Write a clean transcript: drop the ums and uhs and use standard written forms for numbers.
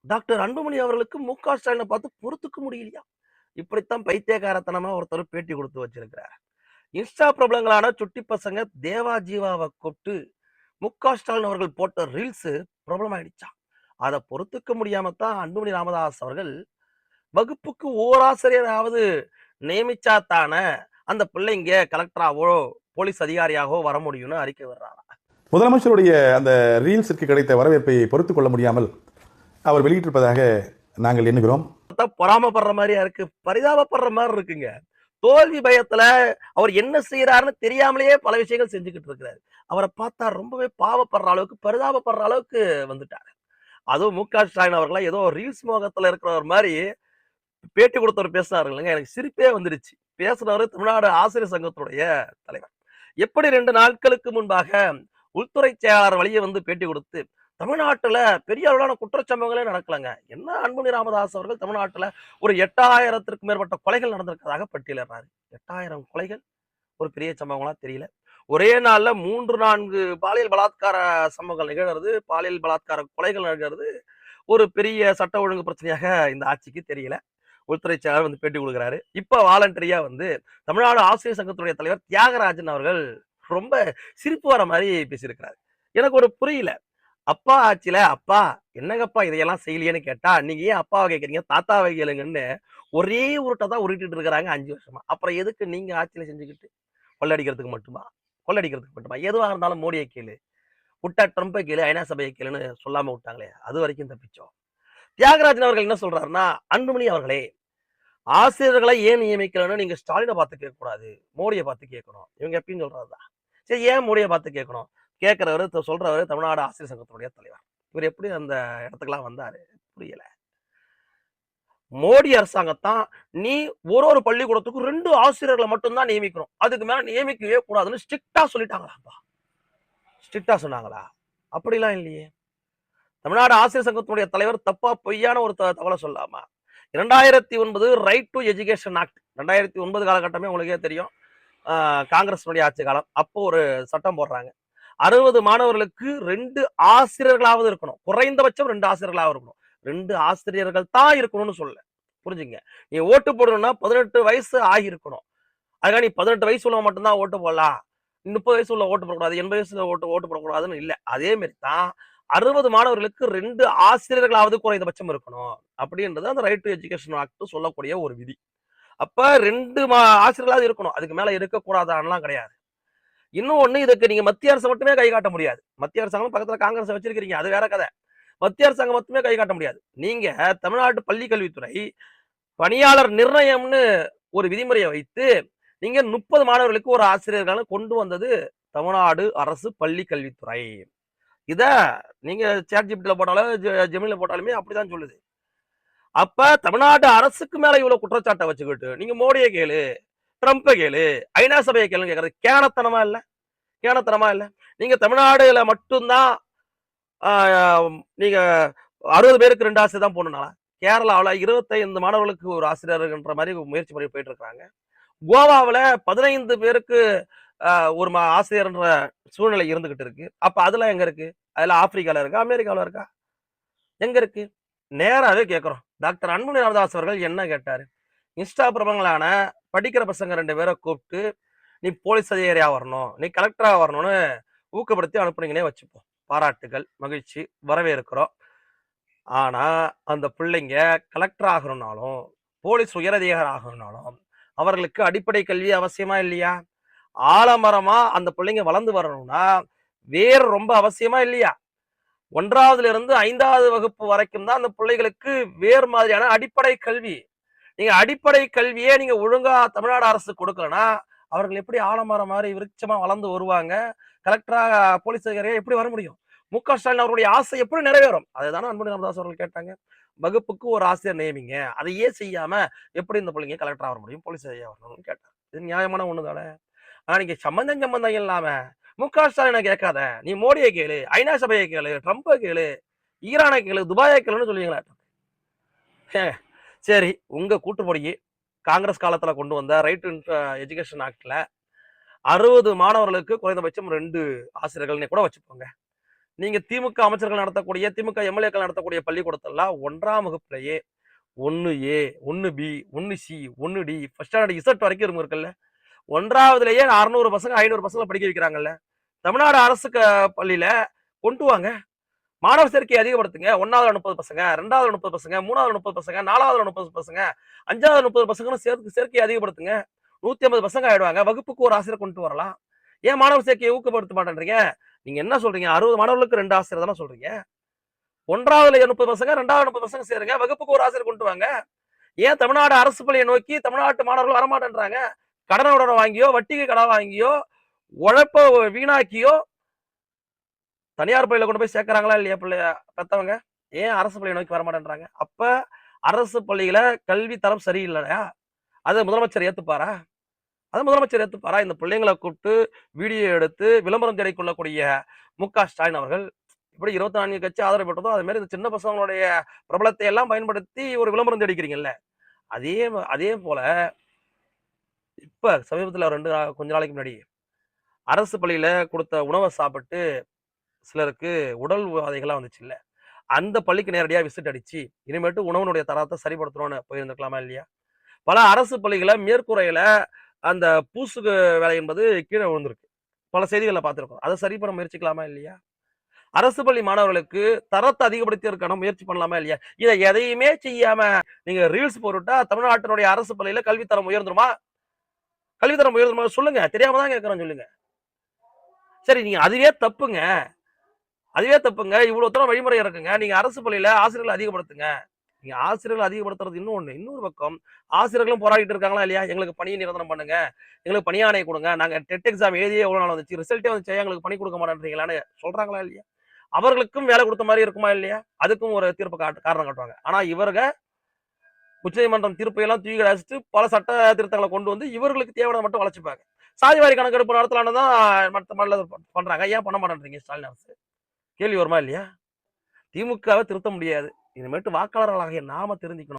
Doctor Anbumani அவர்களுக்கு மு.க. ஸ்டாலினை பார்த்து பொறுத்துக்க முடியலையா? இப்படித்தான் பைத்தியக்காரத்தனமா ஒருத்தர் பேட்டி கொடுத்து வச்சிருக்கிறார். இன்ஸ்டா பிரபலங்களான சுட்டி பசங்க தேவா ஜீவாவை கூப்பிட்டு மு.க. ஸ்டாலின் அவர்கள் போட்ட ரீல்ஸ் பிரபலமாயிடுச்சாம். அதை பொறுத்துக்க முடியாம தான் அன்புமணி ராமதாஸ் அவர்கள் வகுப்புக்கு ஓராசிரியராவது நியமிச்சா தானே அந்த பிள்ளைங்க கலெக்டராவோ போலீஸ் அதிகாரியாகவோ வர முடியும்னு அறிக்கை வர்றாங்க. முதலமைச்சருடைய அந்த ரீல்ஸிற்கு கிடைத்த வரவேற்பை பொறுத்துக் கொள்ள முடியாமல் அவர் வெளியிட்டிருப்பதாக நாங்கள் எண்ணுகிறோம். பொறாமப்படுற மாதிரியா இருக்கு, பரிதாபப்படுற மாதிரி இருக்குங்க. தோல்வி பயத்துல அவர் என்ன செய்யறாருன்னு தெரியாமலேயே பல விஷயங்கள் செஞ்சுக்கிட்டு இருக்கிறாரு. அவரை பார்த்தா ரொம்பவே பாவப்படுற அளவுக்கு, பரிதாபப்படுற அளவுக்கு வந்துட்டாரு. அதுவும் மு.க. ஸ்டாலின் அவர்களா ஏதோ ரீல்ஸ் மோகத்துல இருக்கிறவர் மாதிரி பேட்டி கொடுத்தவர் பேசுறாரு இல்லைங்க, எனக்கு சிரிப்பே வந்துருச்சு. பேசுறவரு தமிழ்நாடு ஆசிரியர் சங்கத்துடைய தலைவர். எப்படி 2 நாட்களுக்கு முன்பாக உள்துறை செயலாளர் வழியே வந்து பேட்டி கொடுத்து தமிழ்நாட்டுல பெரிய அளவிலான குற்றச்சம்பவங்களே நடக்கலங்க. என்ன அன்புமணி ராமதாஸ் அவர்கள் தமிழ்நாட்டுல ஒரு 8000த்திற்கும் மேற்பட்ட கொலைகள் நடந்திருக்கிறதாக பட்டியலிடுறாரு. 8000 கொலைகள் ஒரு பெரிய சம்பவங்களா தெரியல. ஒரே நாள்ல 3, 4 பாலியல் பலாத்கார சம்பவங்கள் நிகழ்கிறது, பாலியல் பலாத்கார கொலைகள் நிகழ்கிறது. ஒரு பெரிய சட்ட ஒழுங்கு பிரச்சனையாக இந்த ஆட்சிக்கு தெரியல. உள்துறை செயலாளர் வந்து பேட்டி கொடுக்குறாரு. இப்ப வாலண்டரியா வந்து தமிழ்நாடு ஆசிரியர் சங்கத்துடைய தலைவர் தியாகராஜன் அவர்கள் ரொம்ப சிரிப்பு வர மாதிரி பேசியிருக்கிறாரு. எனக்கு ஒரு புரியல. அப்பா ஆட்சியில அப்பா என்னங்கப்பா இதையெல்லாம் செய்யலையேன்னு கேட்டா, நீங்க ஏன் அப்பாவை கேட்கறீங்க, தாத்தாவை கேளுங்கன்னு ஒரே உருட்டை தான் உருட்டிட்டு இருக்கிறாங்க 5 வருஷமா. அப்புறம் எதுக்கு நீங்க ஆட்சியில செஞ்சுக்கிட்டு கொள்ளடிக்கிறதுக்கு மட்டுமா? கொள்ளடிக்கிறதுக்கு மட்டுமா? எதுவா இருந்தாலும் மோடியை கேளு, விட்டா ட்ரம்பை கேளு, ஐநா சபையை கேளுன்னு சொல்லாம விட்டாங்களே, அது வரைக்கும் தப்பிச்சோம். தியாகராஜன் அவர்கள் என்ன சொல்றாருன்னா, அன்புமணி அவர்களே, ஆசிரியர்களை ஏன் நியமிக்கலன்னு நீங்க ஸ்டாலினை பார்த்து கேட்க கூடாது, மோடியை பார்த்து கேட்கணும். இவங்க எப்பயும் சொல்றதுதான். சரி, ஏன் மோடியை பார்த்து கேட்கணும்? கேட்கிறவரு சொல்றவரு தமிழ்நாடு ஆசிரியர் சங்கத்தினுடைய தலைவர். இவர் எப்படி அந்த இடத்துக்குலாம் வந்தாரு புரியல. மோடி அரசாங்கத்தான் நீ ஒரு பள்ளிக்கூடத்துக்கும் 2 ஆசிரியர்களை மட்டும்தான் நியமிக்கணும், அதுக்கு மேல நியமிக்கவே கூடாதுன்னு ஸ்ட்ரிக்டா சொல்லிட்டாங்களாப்பா. ஸ்ட்ரிக்டா சொன்னாங்களா? அப்படிலாம் இல்லையே. தமிழ்நாடு ஆசிரியர் சங்கத்தினுடைய தலைவர் தப்பா பொய்யான ஒரு தகவலை சொல்லாமா? 2009 ரைட் டு எஜுகேஷன் ஆக்ட், 2009 காலகட்டமே உங்களுக்கே தெரியும். காங்கிரஸ் ஆட்சி காலம். அப்போ ஒரு சட்டம் போடுறாங்க. 60 மாணவர்களுக்கு 2 ஆசிரியர்களாவது இருக்கணும், குறைந்தபட்சம் 2 ஆசிரியர்களாவது இருக்கணும். 2 ஆசிரியர்கள் தான் இருக்கணும்னு சொல்ல, புரிஞ்சுங்க. நீ ஓட்டு போடணும்னா 18 வயசு ஆகியிருக்கணும். அதுக்காக நீ 18 வயசு உள்ள மட்டும்தான் ஓட்டு போடலாம், 30 வயசு உள்ள ஓட்டு போடக்கூடாது, 80 வயசுல ஓட்டு போடக்கூடாதுன்னு இல்ல. அதே மாதிரி தான் 60 மாணவர்களுக்கு 2 ஆசிரியர்களாவது குறைந்தபட்சம் இருக்கணும் அப்படின்றது அந்த ரைட் டு எஜுகேஷன் ஆக்ட் சொல்லக்கூடிய ஒரு விதி. அப்ப 2 ஆசிரியர்களாவது இருக்கணும், அதுக்கு மேல இருக்கக்கூடாதான்லாம் கிடையாது. இன்னும் ஒண்ணு, இதுக்கு நீங்க மத்திய அரசு மட்டுமே கை காட்ட முடியாது. மத்திய அரசாங்கம் பக்கத்துல காங்கிரஸ் வச்சிருக்கீங்க, அது வேற கதை. மத்திய அரசாங்கம் மட்டுமே கை காட்ட முடியாது. நீங்க தமிழ்நாட்டு பள்ளி கல்வித்துறை பணியாளர் நிர்ணயம்னு ஒரு விதிமுறையை வைத்து நீங்க 30 மாணவர்களுக்கு ஒரு ஆசிரியர்களை கொண்டு வந்தது தமிழ்நாடு அரசு பள்ளி கல்வித்துறை. இத நீங்க ChatGPT போட்டாலும் ஜெமினில போட்டாலுமே அப்படிதான் சொல்லுது. அப்ப தமிழ்நாடு அரசுக்கு மேல இவ்வளவு குற்றச்சாட்டை வச்சுக்கிட்டு நீங்க மோடியை கேளு, ட்ரம்ப்பை கேளு, ஐநா சபையை கேளுன்னு கேட்கறது கேனத்தனமா இல்ல? கேனத்தனமா இல்ல? நீங்க தமிழ்நாடுல மட்டும்தான் நீங்க 60 பேருக்கு 2 ஆசிரியர் தான் போடணும்னால, கேரளாவில் 25 மாணவர்களுக்கு ஒரு ஆசிரியர்ன்ற மாதிரி முயற்சி பண்ணி போயிட்டு இருக்காங்க. கோவாவில் 15 பேருக்கு ஒரு ஆசிரியர்ன்ற சூழ்நிலை இருந்துகிட்டு இருக்கு. அப்ப அதுல எங்க இருக்கு? அதுல ஆப்பிரிக்கால இருக்கா, அமெரிக்காவில் இருக்கா, எங்க இருக்கு? நேராவே கேட்கிறோம். டாக்டர் அன்புமணி ராமதாஸ் அவர்கள் என்ன கேட்டாரு? இன்ஸ்டா பிரபலங்களான படிக்கிற பசங்க 2 பேரை கூப்பிட்டு நீ போலீஸ் அதிகாரியா வரணும், நீ கலெக்டரா வரணும்னு ஊக்கப்படுத்தி அனுப்புனீங்கன்னே வச்சுப்போம். பாராட்டுகள், மகிழ்ச்சி, வரவேற்கிறோம். ஆனா அந்த பிள்ளைங்க கலெக்டர் ஆகணும்னாலும் போலீஸ் உயரதிகாரி ஆகணும்னாலும் அவர்களுக்கு அடிப்படை கல்வி அவசியமா இல்லையா? ஆலமரமா அந்த பிள்ளைங்க வளர்ந்து வரணும்னா வேறு ரொம்ப அவசியமா இல்லையா? 1வதுல இருந்து 5வது வகுப்பு வரைக்கும் தான் அந்த பிள்ளைகளுக்கு வேறு மாதிரியான அடிப்படை கல்வி. நீங்க அடிப்படை கல்வியே நீங்க ஒழுங்கா தமிழ்நாடு அரசு கொடுக்கலன்னா அவர்கள் எப்படி ஆலமரம் மாதிரி விருட்சமா வளர்ந்து வருவாங்க? கலெக்டரா, போலீஸ் அதிகாரியா எப்படி வர முடியும்? மு.க. ஸ்டாலின் அவருடைய ஆசை எப்படி நிறைவேறும்? அதுதானே அன்புமணி ராமதாஸ் அவர்கள் கேட்டாங்க. வகுப்புக்கு ஒரு ஆசிரியர் நியமிங்க, அதையே செய்யாம எப்படி இந்த பிள்ளைங்க கலெக்டரா வர முடியும், போலீஸ் அதிகாரியா வரணும்னு கேட்டார். இது நியாயமான ஒண்ணு தானே? ஆனா நீங்க சம்பந்தம் இல்லாம மு.க. ஸ்டாலினை கேட்காத, நீ மோடியை கேளு, ஐநா சபையை கேளு, ட்ரம்பை கேளு, ஈரானை கேளு, துபாயை கேளுன்னு சொல்லுவீங்களா? சரி, உங்க கூட்டுப்படியே காங்கிரஸ் காலத்துல கொண்டு வந்த ரைட் டு எஜுகேஷன் ஆக்ட்ல 60 மாணவர்களுக்கு குறைந்தபட்சம் 2 ஆசிரியர்கள் கூட வச்சுப்போங்க. நீங்க திமுக அமைச்சர்கள் நடத்தக்கூடிய, திமுக எம்எல்ஏக்கள் நடத்தக்கூடிய பள்ளிக்கூடத்தெல்லாம் 1ஆம் வகுப்பிலேயே 1A, 1B, 1C, 1D, first standard Z வரைக்கும் இருக்குல்ல. 1வதுலயே 600 பசங்க, 500 பசங்கள படிக்க வைக்கிறாங்கல்ல. தமிழ்நாடு அரசு பள்ளியில கொண்டு வாங்க. மாணவர் சேர்க்கையை அதிகப்படுத்துங்க. 1வதுல 30 பசங்க, 2வதுல 30 பசங்க, 3வதுல 30 பசங்க, 4வதுல 30 பசங்க, 5வதுல 30 பசங்கன்னு சேர்க்கையை அதிகப்படுத்துங்க. 150 பசங்க ஆயிடுவாங்க. வகுப்புக்கு ஒரு ஆசிரியர் கொண்டு வரலாம். ஏன் மாணவர் சேர்க்கையை ஊக்கப்படுத்த மாட்டேன்றீங்க? நீங்க என்ன சொல்றீங்க? 60 மாணவர்களுக்கு 2 ஆசிரியர் தானே சொல்றீங்க. 1வதுல 30 பசங்க, 2வதுல 30 பசங்க சேருங்க. வகுப்புக்கு ஒரு ஆசிரியர் கொண்டு வாங்க. ஏன் தமிழ்நாடு அரசு பள்ளியை நோக்கி தமிழ்நாட்டு மாணவர்கள் வரமாட்டேன்றாங்க? கடனுடன் வாங்கியோ, வட்டிக்கு கடன் வாங்கியோ, உழைப்ப வீணாக்கியோ தனியார் பள்ளியில கொண்டு போய் சேர்க்கறாங்களா இல்லையா பிள்ளைய பெத்தவங்க? ஏன் அரசு பள்ளியை நோக்கி வரமாட்டேன்றாங்க? அப்ப அரசு பள்ளியில கல்வி தரம் சரியில்லையா? அத முதலமைச்சர் ஏத்துப்பாரா? இந்த பிள்ளைங்கள கூப்பிட்டு வீடியோ எடுத்து விளம்பரம் தேடிக் கொள்ளக்கூடிய மு.க.ஸ்டாலின் அவர்கள் இப்படி 24 கட்சி ஆதரவு பெற்றதோ அது மாதிரி இந்த சின்ன பசங்களுடைய பிரபலத்தை எல்லாம் பயன்படுத்தி ஒரு விளம்பரம் தேடிக்கிறீங்கல்ல. அதே அதே போல இப்ப சமீபத்துல கொஞ்ச நாளைக்கு முன்னாடி அரசு பள்ளியில கொடுத்த உணவை சாப்பிட்டு சிலருக்கு உடல் உபாதைகள்லாம் வந்துச்சுல்ல. அந்த பள்ளிக்கு நேரடியா விசிட் அடிச்சு, இனிமேட்டு உணவினுடைய தரத்தை சரிப்படுத்தணும்னு போயிருந்திருக்கலாமா இல்லையா? பல அரசு பள்ளிகள மேற்கூரையில அந்த பூசுகு வேலை என்பது கீழ விழுந்திருக்கு. பல செய்திகள்ல பார்த்திருக்கோம். அத சரி பண்ண முயற்சிக்கலாமா இல்லையா? அரசு பள்ளி மாணவர்களுக்கு தரத்தை அதிகப்படுத்துவதற்கான முயற்சி பண்ணலாமா இல்லையா? இத எதையுமே செய்யாம நீங்க ரீல்ஸ் போட்டுட்டா தமிழ்நாட்டினுடைய அரசு பள்ளியில கல்வித்தரம் உயர்ந்துருமா? கல்வித்தரம் உயர்ந்துருமா? சொல்லுங்க. தெரியாம தான் கேட்கிறேன் சொல்லுங்க. சரி நீங்க அதுவே தப்புங்க. இவ்வளவு தூரம் வழிமுறை இருக்குங்க. நீங்க அரசு பள்ளியில ஆசிரியர்களை அதிகப்படுத்துங்க. நீங்க ஆசிரியர்கள் அதிகப்படுத்துறது இன்னொன்னு. இன்னொரு பக்கம் ஆசிரியர்களும் போராடிட்டு இருக்காங்களா இல்லையா? எங்களுக்கு பணியை நிரந்தரம் பண்ணுங்க. எங்களுக்கு பணி ஆணை கொடுங்க. நாங்க டெட் எக்ஸாம் எழுதியே எவ்வளவு நாள் வந்துச்சு. ரிசல்ட்டே வந்துச்சு. எங்களுக்கு பணி கொடுக்க மாட்டேன்றீங்களான்னு சொல்றாங்களா இல்லையா? அவர்களுக்கும் வேலை கொடுத்த மாதிரி இருக்குமா இல்லையா? அதுக்கும் ஒரு தீர்ப்பு காரணம் காட்டுவாங்க. ஆனா இவர்க உச்சநீதிமன்றம் தீர்ப்பை எல்லாம் தூக்கி அடிச்சுட்டு பல சட்ட திருத்தங்களை கொண்டு வந்து இவர்களுக்கு தேவையான மட்டும் வளர்ச்சிப்பாங்க. சாதிவாரி கணக்கெடுப்பு நடத்தலான்னு தான் மற்ற மாநில பண்றாங்க. ஏன் பண்ண மாட்டேன்றீங்க ஸ்டாலின் அரசு? கேள்வி வருமா இல்லையா? திமுகவை திருத்த முடியாது. இனிமேட்டு வாக்காளர்களாகிய நாம தெரிஞ்சுக்கணும்.